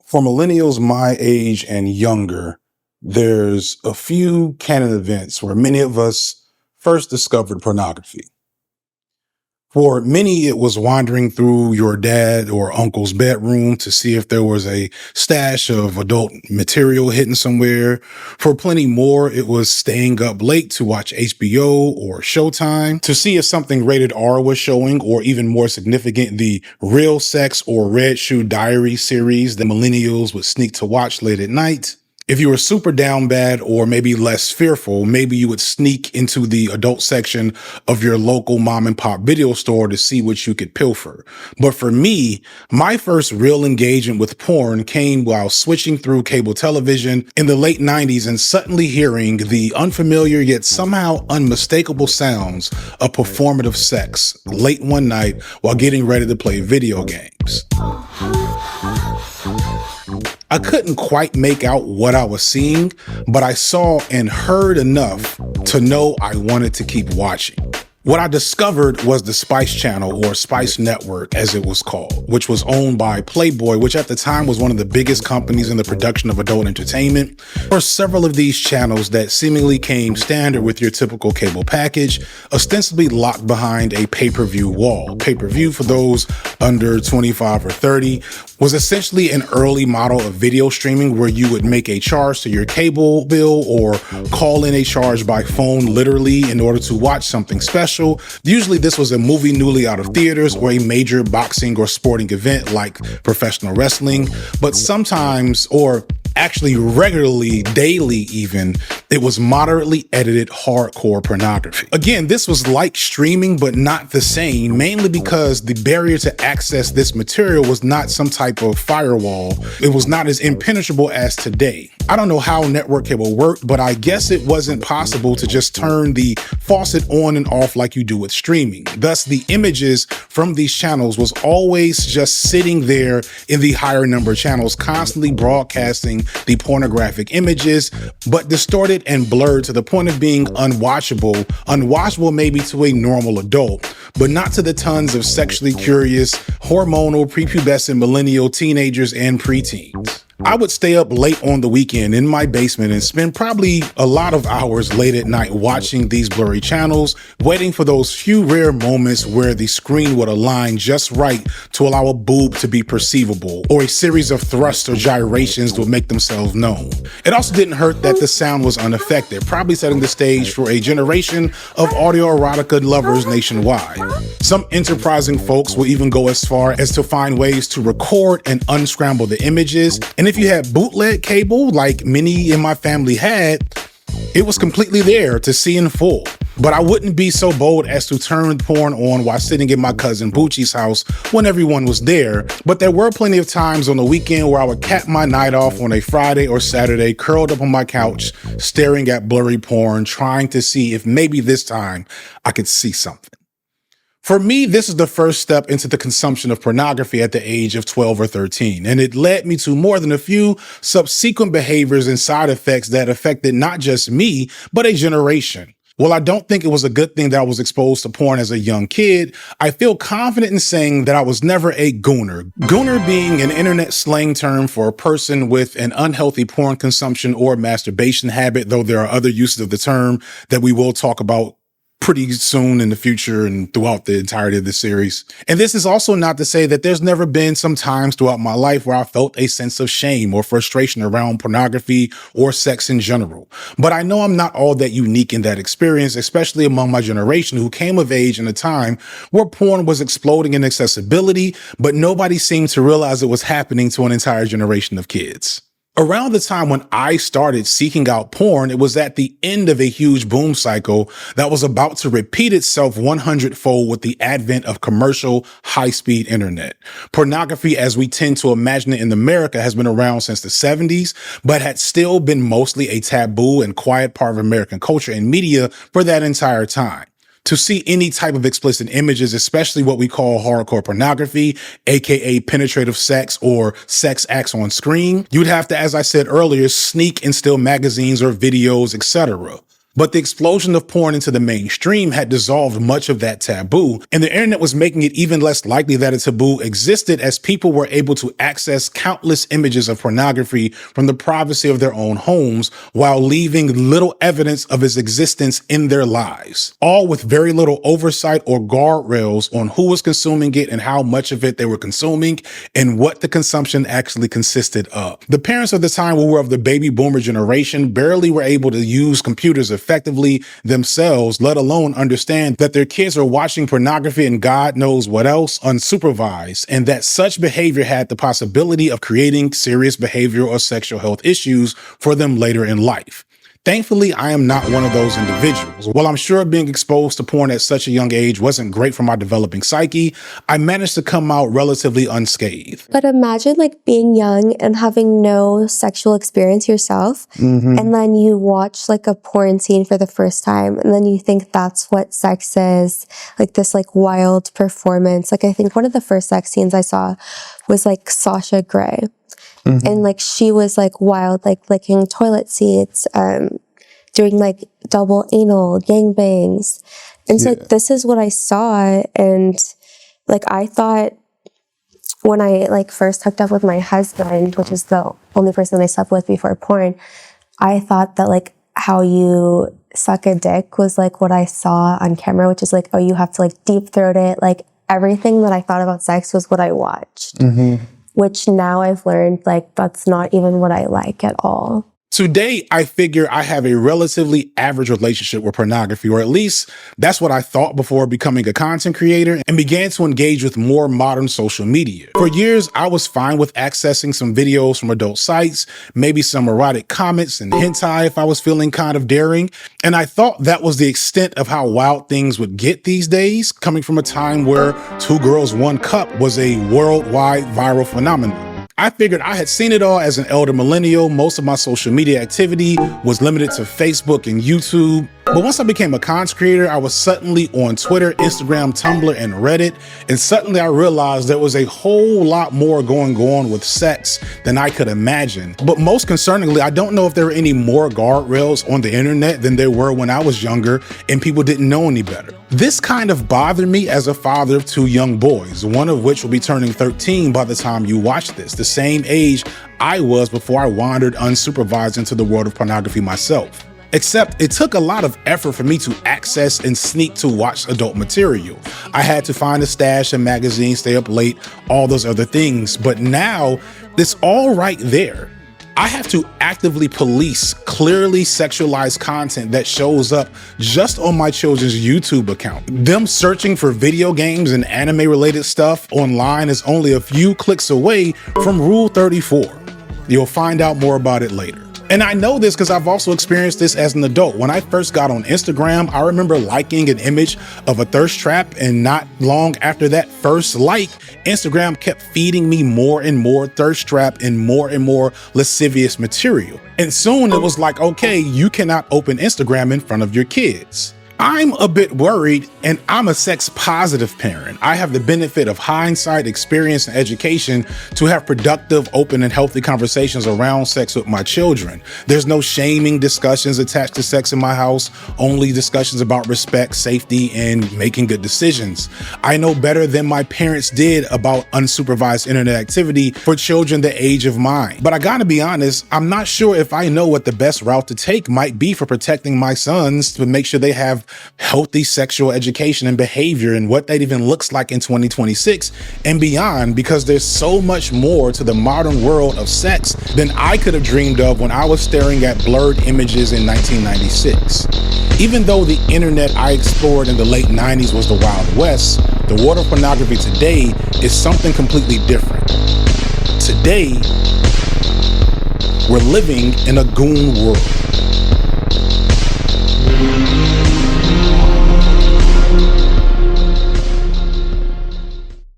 For millennials my age and younger, there's a few canon events where many of us first discovered pornography. For many, it was wandering through your dad or uncle's bedroom to see if there was a stash of adult material hidden somewhere. For plenty more, it was staying up late to watch HBO or Showtime to see if something rated R was showing, or even more significant, the Real Sex or Red Shoe Diary series that millennials would sneak to watch late at night. If you were super down bad or maybe less fearful, maybe you would sneak into the adult section of your local mom and pop video store to see what you could pilfer. But for me, my first real engagement with porn came while switching through cable television in the late 90s and suddenly hearing the unfamiliar yet somehow unmistakable sounds of performative sex late one night while getting ready to play video games. I couldn't quite make out what I was seeing, but I saw and heard enough to know I wanted to keep watching. What I discovered was the Spice Channel, or Spice Network as it was called, which was owned by Playboy, which at the time was one of the biggest companies in the production of adult entertainment. For several of these channels that seemingly came standard with your typical cable package, ostensibly locked behind a pay-per-view wall. Pay-per-view, for those under 25 or 30, was essentially an early model of video streaming where you would make a charge to your cable bill or call in a charge by phone literally in order to watch something special. Usually this was a movie newly out of theaters or a major boxing or sporting event like professional wrestling, but sometimes, or actually regularly, daily even, it was moderately edited hardcore pornography. Again, this was like streaming, but not the same, mainly because the barrier to access this material was not some type of firewall. It was not as impenetrable as today. I don't know how network cable worked, but I guess it wasn't possible to just turn the faucet on and off like you do with streaming. Thus, the images from these channels was always just sitting there in the higher number channels, constantly broadcasting the pornographic images, but distorted and blurred to the point of being unwatchable maybe to a normal adult, but not to the tons of sexually curious, hormonal, prepubescent millennial teenagers and preteens. I would stay up late on the weekend in my basement and spend probably a lot of hours late at night watching these blurry channels, waiting for those few rare moments where the screen would align just right to allow a boob to be perceivable, or a series of thrusts or gyrations would make themselves known. It also didn't hurt that the sound was unaffected, probably setting the stage for a generation of autoerotica lovers nationwide. Some enterprising folks will even go as far as to find ways to record and unscramble the images, and if you had bootleg cable, like many in my family had, it was completely there to see in full. But I wouldn't be so bold as to turn porn on while sitting in my cousin Bucci's house when everyone was there. But there were plenty of times on the weekend where I would cap my night off on a Friday or Saturday, curled up on my couch, staring at blurry porn, trying to see if maybe this time I could see something. For me, this is the first step into the consumption of pornography at the age of 12 or 13, and it led me to more than a few subsequent behaviors and side effects that affected not just me, but a generation. While I don't think it was a good thing that I was exposed to porn as a young kid, I feel confident in saying that I was never a gooner. Gooner being an internet slang term for a person with an unhealthy porn consumption or masturbation habit, though there are other uses of the term that we will talk about pretty soon in the future and throughout the entirety of the series. And this is also not to say that there's never been some times throughout my life where I felt a sense of shame or frustration around pornography or sex in general. But I know I'm not all that unique in that experience, especially among my generation who came of age in a time where porn was exploding in accessibility, but nobody seemed to realize it was happening to an entire generation of kids. Around the time when I started seeking out porn, it was at the end of a huge boom cycle that was about to repeat itself 100-fold with the advent of commercial high-speed internet. Pornography, as we tend to imagine it in America, has been around since the 70s, but had still been mostly a taboo and quiet part of American culture and media for that entire time. To see any type of explicit images, especially what we call hardcore pornography, aka penetrative sex or sex acts on screen, you'd have to, as I said earlier, sneak and steal magazines or videos, etc. But the explosion of porn into the mainstream had dissolved much of that taboo, and the internet was making it even less likely that a taboo existed, as people were able to access countless images of pornography from the privacy of their own homes while leaving little evidence of its existence in their lives, all with very little oversight or guardrails on who was consuming it and how much of it they were consuming and what the consumption actually consisted of. The parents of the time, who were of the baby boomer generation, barely were able to use computers effectively themselves, let alone understand that their kids are watching pornography and God knows what else unsupervised, and that such behavior had the possibility of creating serious behavioral or sexual health issues for them later in life. Thankfully, I am not one of those individuals. While I'm sure being exposed to porn at such a young age wasn't great for my developing psyche, I managed to come out relatively unscathed. But imagine like being young and having no sexual experience yourself, and then you watch like a porn scene for the first time, and then you think that's what sex is, like this like wild performance. Like I think one of the first sex scenes I saw was like Sasha Grey. And like she was like wild, like licking toilet seats, doing like double anal gangbangs. And so like, this is what I saw. And like I thought when I like first hooked up with my husband, which is the only person I slept with before porn, I thought that like how you suck a dick was like what I saw on camera, which is like, oh, you have to like deep throat it. Like everything that I thought about sex was what I watched. Which now I've learned, like, that's not even what I like at all. Today, I figure I have a relatively average relationship with pornography, or at least that's what I thought before becoming a content creator and began to engage with more modern social media. For years, I was fine with accessing some videos from adult sites, maybe some erotic comments and hentai if I was feeling kind of daring. And I thought that was the extent of how wild things would get these days, coming from a time where 2 Girls, 1 Cup was a worldwide viral phenomenon. I figured I had seen it all as an elder millennial. Most of my social media activity was limited to Facebook and YouTube. But once I became a content creator, I was suddenly on Twitter, Instagram, Tumblr, and Reddit. And suddenly I realized there was a whole lot more going on with sex than I could imagine. But most concerningly, I don't know if there were any more guardrails on the internet than there were when I was younger and people didn't know any better. This kind of bothered me as a father of 2 young boys, one of which will be turning 13 by the time you watch this, the same age I was before I wandered unsupervised into the world of pornography myself. Except it took a lot of effort for me to access and sneak to watch adult material. I had to find a stash of magazines, stay up late, all those other things. But now it's all right there. I have to actively police clearly sexualized content that shows up just on my children's YouTube account. Them searching for video games and anime related stuff online is only a few clicks away from Rule 34. You'll find out more about it later. And I know this because I've also experienced this as an adult. When I first got on Instagram, I remember liking an image of a thirst trap, and not long after that first like, Instagram kept feeding me more and more thirst trap and more lascivious material. And soon it was like, okay, you cannot open Instagram in front of your kids. I'm a bit worried, and I'm a sex positive parent. I have the benefit of hindsight, experience, and education to have productive, open, and healthy conversations around sex with my children. There's no shaming discussions attached to sex in my house, only discussions about respect, safety, and making good decisions. I know better than my parents did about unsupervised internet activity for children the age of mine. But I gotta be honest, I'm not sure if I know what the best route to take might be for protecting my sons to make sure they have healthy sexual education and behavior, and what that even looks like in 2026 and beyond, because there's so much more to the modern world of sex than I could have dreamed of when I was staring at blurred images in 1996. Even though the internet I explored in the late 90s was the Wild West, the world of pornography today is something completely different. Today, we're living in a goon world.